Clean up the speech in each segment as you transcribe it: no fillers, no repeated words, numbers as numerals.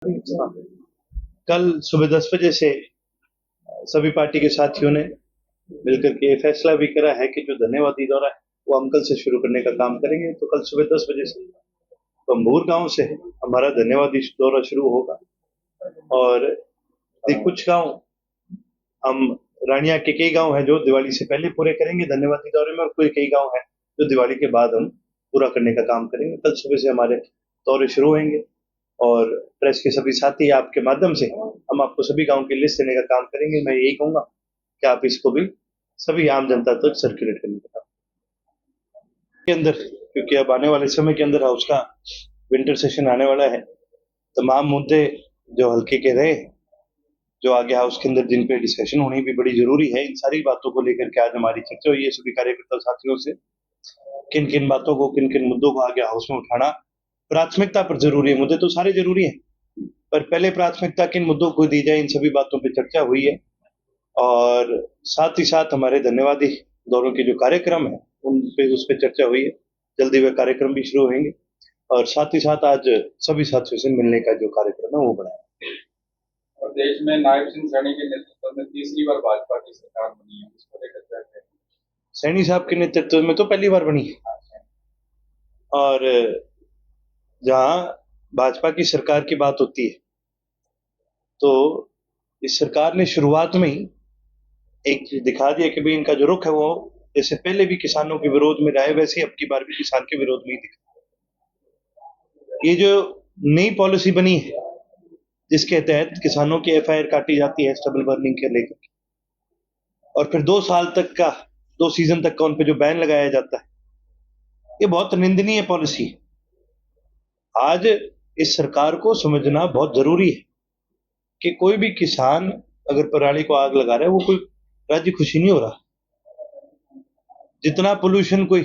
कल सुबह 10 बजे से सभी पार्टी के साथियों ने मिलकर के ये फैसला भी करा है कि जो धन्यवादी दौरा है वो हम कल से शुरू करने का काम करेंगे। तो कल सुबह 10 बजे से बम्बूर गांव से हमारा धन्यवादी दौरा शुरू होगा और कुछ गांव हम रानिया के कई गांव हैं जो दिवाली से पहले पूरे करेंगे धन्यवादी दौरे में, और कोई कई गांव हैं जो दिवाली के बाद हम पूरा करने का काम करेंगे। कल सुबह से हमारे दौरे शुरू होंगे और प्रेस के सभी साथी आपके माध्यम से हम आपको सभी गांव की लिस्ट देने का काम करेंगे। मैं यही कहूंगा कि आप इसको भी सभी आम जनता तक सर्कुलेट करने का काम के अंदर, क्योंकि अब आने वाले समय के अंदर हाउस का विंटर सेशन आने वाला है। तमाम मुद्दे जो हल्के के रहे, जो आगे हाउस के अंदर जिन पे डिस्कशन होनी भी बड़ी जरूरी है, इन सारी बातों को लेकर के आज हमारी चर्चा हुई है सभी कार्यकर्ता साथियों से। किन किन बातों को, किन किन मुद्दों को आगे हाउस में उठाना प्राथमिकता पर जरूरी है। मुद्दे तो सारे जरूरी हैं, पर पहले प्राथमिकता किन मुद्दों को दी जाए, इन सभी बातों पर चर्चा हुई है। और साथ ही साथ हमारे धन्यवादी दौरों के जो कार्यक्रम है उस पर चर्चा हुई है। जल्दी वे कार्यक्रम भी शुरू होंगे और साथ ही साथ आज सभी साथियों से मिलने का जो कार्यक्रम है वो बनाया। और देश में नायब सिंह सैनी के नेतृत्व में तीसरी बार भाजपा की सरकार बनी है, उसको लेकर क्या कहें? सैनी साहब के नेतृत्व में तो पहली बार बनी है, और जहां भाजपा की सरकार की बात होती है तो इस सरकार ने शुरुआत में ही एक चीज दिखा दिया कि भाई इनका जो रुख है वो जैसे पहले भी किसानों के विरोध में रहा है, वैसे ही अब की बार भी किसान के विरोध में ही दिखा। ये जो नई पॉलिसी बनी है जिसके तहत किसानों की एफआईआर काटी जाती है स्टबल बर्निंग के लेकर, और फिर 2 साल तक का, 2 सीजन तक का उन पे जो बैन लगाया जाता है, ये बहुत निंदनीय पॉलिसी है। आज इस सरकार को समझना बहुत जरूरी है कि कोई भी किसान अगर पराली को आग लगा रहा है वो कोई राज्य खुशी नहीं हो रहा। जितना पोल्यूशन कोई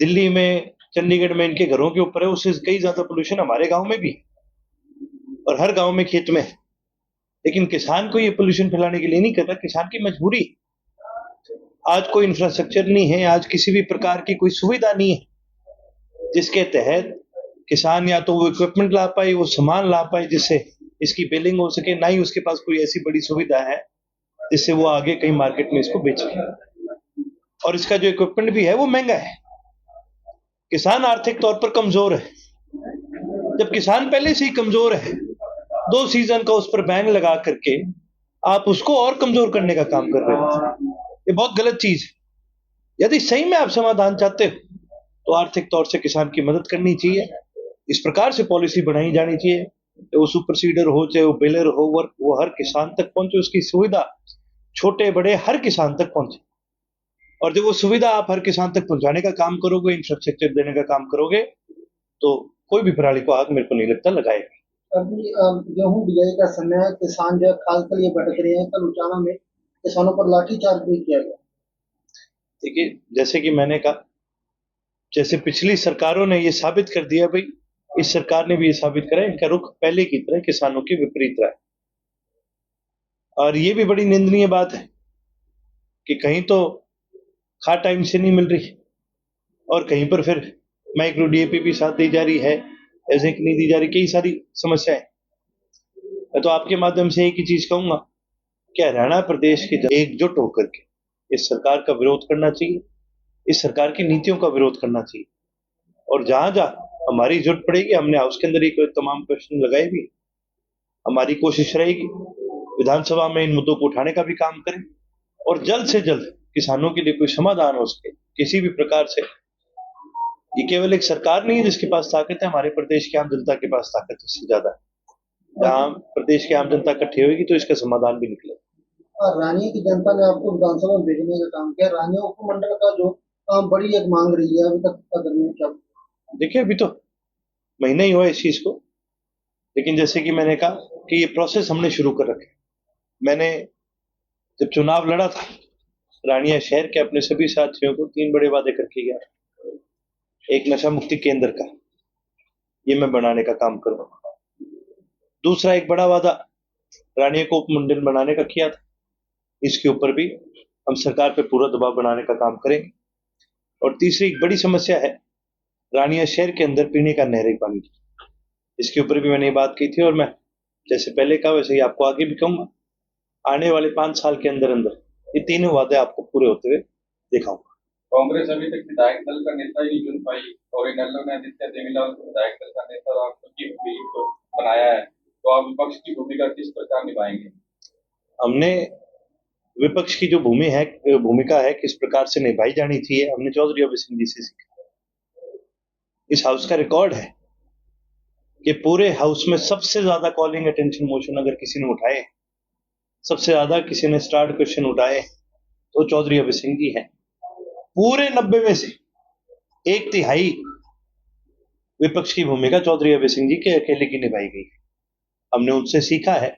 दिल्ली में, चंडीगढ़ में इनके घरों के ऊपर है, उससे कई ज्यादा पोल्यूशन हमारे गांव में भी है और हर गांव में खेत में है। लेकिन किसान को ये पोल्यूशन फैलाने के लिए नहीं करता, किसान की मजबूरी। आज कोई इंफ्रास्ट्रक्चर नहीं है, आज किसी भी प्रकार की कोई सुविधा नहीं है जिसके तहत किसान या तो वो इक्विपमेंट ला पाए, वो सामान ला पाए जिससे इसकी बिलिंग हो सके, ना ही उसके पास कोई ऐसी बड़ी सुविधा है जिससे वो आगे कहीं मार्केट में इसको बेच सके। और इसका जो इक्विपमेंट भी है वो महंगा है। किसान आर्थिक तौर पर कमजोर है। जब किसान पहले से ही कमजोर है, 2 सीजन का उस पर बैन लगा करके आप उसको और कमजोर करने का काम कर रहे हो, ये बहुत गलत चीज है। यदि सही में आप समाधान चाहते हो तो आर्थिक तौर से किसान की मदद करनी चाहिए। इस प्रकार से पॉलिसी बनाई जानी चाहिए, चाहे वो सुपर सीडर हो, चाहे वो बेलर हो, वो हर किसान तक पहुंचे, उसकी सुविधा छोटे बड़े हर किसान तक पहुंचे। और जब वो सुविधा आप हर किसान तक पहुंचाने का काम करोगे, इंफ्रास्ट्रक्चर देने का काम करोगे, तो कोई भी पराली को आग मेरे को नहीं लगता लगाएगा। अभी गेहूं बिजाई का समय है, किसान जो है खाल के लिए भटक रहे हैं। कल उचाना में किसानों पर लाठीचार्ज भी किया गया। देखिए, जैसे कि मैंने कहा, जैसे पिछली सरकारों ने ये साबित कर दिया, भाई इस सरकार ने भी ये साबित करा इनका रुख पहले की तरह किसानों के विपरीत रहा है। और ये भी बड़ी निंदनीय बात है कि कहीं तो खाद टाइम से नहीं मिल रही और कहीं पर फिर माइक्रो डीएपी भी साथ दी जा रही है, ऐसे नहीं दी जा रही, कई सारी समस्याएं। मैं तो आपके माध्यम से एक ही चीज कहूंगा कि हरियाणा प्रदेश के एकजुट होकर के इस सरकार का विरोध करना चाहिए, इस सरकार की नीतियों का विरोध करना चाहिए। और जहां जहां हमारी जरूरत पड़ेगी, हमने हाउस के अंदर ही तमाम प्रश्न लगाए भी, हमारी कोशिश रहेगी विधानसभा में इन मुद्दों को उठाने का भी काम करें और जल्द से जल्द किसानों के लिए कोई समाधान हो सके किसी भी प्रकार से। ये केवल एक सरकार नहीं है जिसके पास ताकत है, हमारे प्रदेश की आम जनता के पास ताकत इससे ज्यादा है। जहां प्रदेश की आम जनता इकट्ठी होगी तो इसका समाधान भी निकलेगा। और रानिया की जनता ने आपको विधानसभा में भेजने का काम किया। रानिया उपमंडल का जो बड़ी एक मांग रही है, अभी तक कदर नहीं क्या? देखिए, अभी तो महीना ही हुआ इस चीज को, लेकिन जैसे कि मैंने कहा कि ये प्रोसेस हमने शुरू कर रखे। मैंने जब चुनाव लड़ा था, रानिया शहर के अपने सभी साथियों को 3 बड़े वादे करके गया। एक नशा मुक्ति केंद्र का, ये मैं बनाने का काम करूंगा। दूसरा एक बड़ा वादा रानिया को उपमंडल बनाने का किया था, इसके ऊपर भी हम सरकार पे पूरा दबाव बनाने का काम करेंगे। और तीसरी एक बड़ी समस्या है रानिया शहर के अंदर पीने का नहरी पानी की, इसके ऊपर भी मैंने ये बात की थी और मैं जैसे पहले कहा वैसे ही आपको आगे भी कहूंगा। आने वाले 5 साल के अंदर अंदर ये तीनों वादे आपको पूरे होते हुए दिखाऊंगा। कांग्रेस अभी तक विधायक दल का नेता ही नहीं चुन पाई और इनेलो ने आदित्य देवीलाल को विधायक दल का नेता और आपको चीफ व्हिप बनाया है, तो आप विपक्ष की भूमिका किस प्रकार निभाएंगे? हमने विपक्ष की जो भूमिका है किस प्रकार से निभाई जानी चाहिए, हमने चौधरी अभय सिंह जी से सीखा। इस हाउस का रिकॉर्ड है कि पूरे हाउस में सबसे ज्यादा कॉलिंग अटेंशन मोशन अगर किसी ने उठाए, सबसे ज्यादा किसी ने स्टार्ट क्वेश्चन उठाए, तो चौधरी अभय सिंह जी हैं। पूरे 90 में से 1/3 विपक्ष की भूमिका चौधरी अभय सिंह जी के अकेले की निभाई गई। हमने उनसे सीखा है,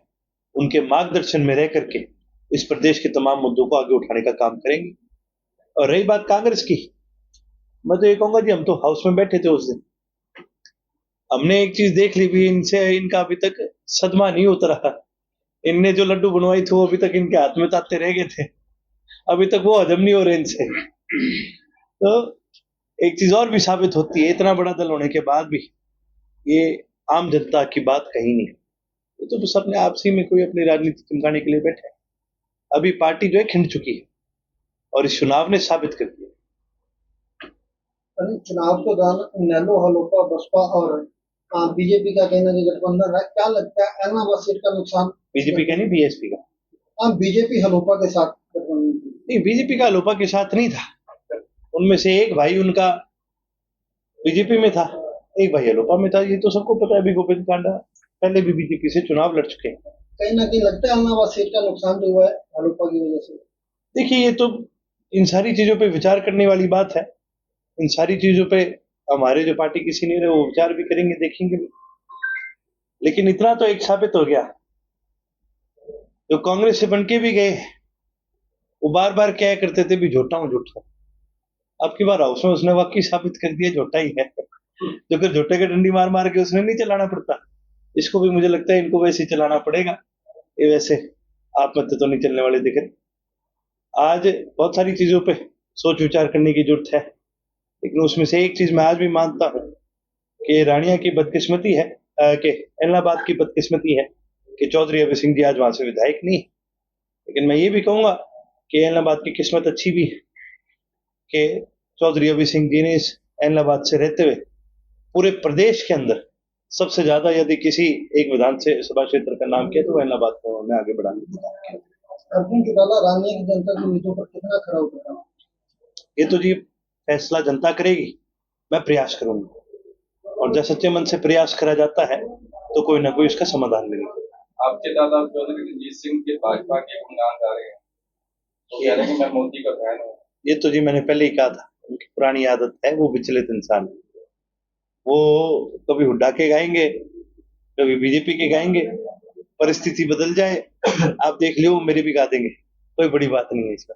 उनके मार्गदर्शन में रह करके इस प्रदेश के तमाम मुद्दों को आगे उठाने का काम करेंगे। और रही बात कांग्रेस की, मैं तो ये कहूंगा जी, हम तो हाउस में बैठे थे उस दिन, हमने एक चीज देख ली भी, इनसे इनका अभी तक सदमा नहीं उतरा। इनने जो लड्डू बनवाई थे वो अभी तक इनके हाथ में ताते रह गए थे, अभी तक वो हजम नहीं हो रहे इनसे। तो एक चीज और भी साबित होती है, इतना बड़ा दल होने के बाद भी ये आम जनता की बात कहीं नहीं। ये तो बस अपने आपसी में कोई अपनी राजनीति चमकाने के लिए बैठे हैं। अभी पार्टी जो है खिंड चुकी है और इस चुनाव ने साबित कर दिया। चुनाव के दौरान नेलो हलोपा बसपा और बीजेपी का कहना कि गठबंधन है, क्या लगता है एलनाबाद सीट का नुकसान? बीजेपी का नहीं, बीएसपी का। बीजेपी हलोपा के साथ गठबंधन थी। नहीं, बीजेपी का लोपा के साथ नहीं था। उनमें से एक भाई उनका बीजेपी में था, एक भाई अलोपा में था। ये तो सबको पता है। अभी गोविंद कांडा पहले भी बीजेपी से चुनाव लड़ चुके हैं। कहीं ना कहीं लगता है एलनाबाद सीट का नुकसान जो हुआ है हलोपा की वजह से। देखिए, ये तो इन सारी चीजों पे विचार करने वाली बात है। इन सारी चीजों पे हमारे जो पार्टी के सीनियर है वो विचार भी करेंगे, देखेंगे भी। लेकिन इतना तो एक साबित हो गया, जो कांग्रेस से बनके भी गए वो बार बार क्या करते थे भी, झूठा हूं झूठा। अब की बार हाउस में उसने वाकई साबित कर दिया झूठा ही है। जो फिर झूठे के डंडी मार मार के उसने नहीं चलाना पड़ता, इसको भी मुझे लगता है इनको वैसे ही चलाना पड़ेगा। ये वैसे आप मत तो नहीं चलने वाले दिख रहे। आज बहुत सारी चीजों पे सोच विचार करने की जरूरत है, लेकिन उसमें से एक चीज मैं आज भी मानता हूं कि रानिया की बदकिस्मती है, कि इलाहाबाद की बदकिस्मती है कि चौधरी अभय सिंह जी आज वहां से विधायक नहीं। लेकिन मैं ये भी कहूंगा कि इलाहाबाद की किस्मत अच्छी भी है कि चौधरी अभय सिंह जी ने इस इलाहाबाद से रहते हुए पूरे प्रदेश के अंदर सबसे ज्यादा यदि किसी एक विधानसभा क्षेत्र का नाम किया तो इलाहाबाद को उन्होंने आगे बढ़ाने का काम किया। अर्जुन चौटाला रानिया की जनता की उम्मीदों पर कितना खरा उतरा? ये तो जी फैसला जनता करेगी, मैं प्रयास करूंगा, और जब सच्चे मन से प्रयास करा जाता है तो कोई ना कोई इसका समाधान मिलेगा। आपके दादा चौधरी रणजीत सिंह के भाजपा के गुणगान गा रहे हैं, तो कह रहे हैं कि मैं मोदी का फैन हूँ। ये तो जी मैंने पहले ही कहा था, उनकी पुरानी आदत है, वो विचलित इंसान है। वो कभी हुड्डा के गाएंगे, कभी बीजेपी के गाएंगे, परिस्थिति बदल जाए आप देख लियो मेरे भी गा देंगे, कोई बड़ी बात नहीं है इसका।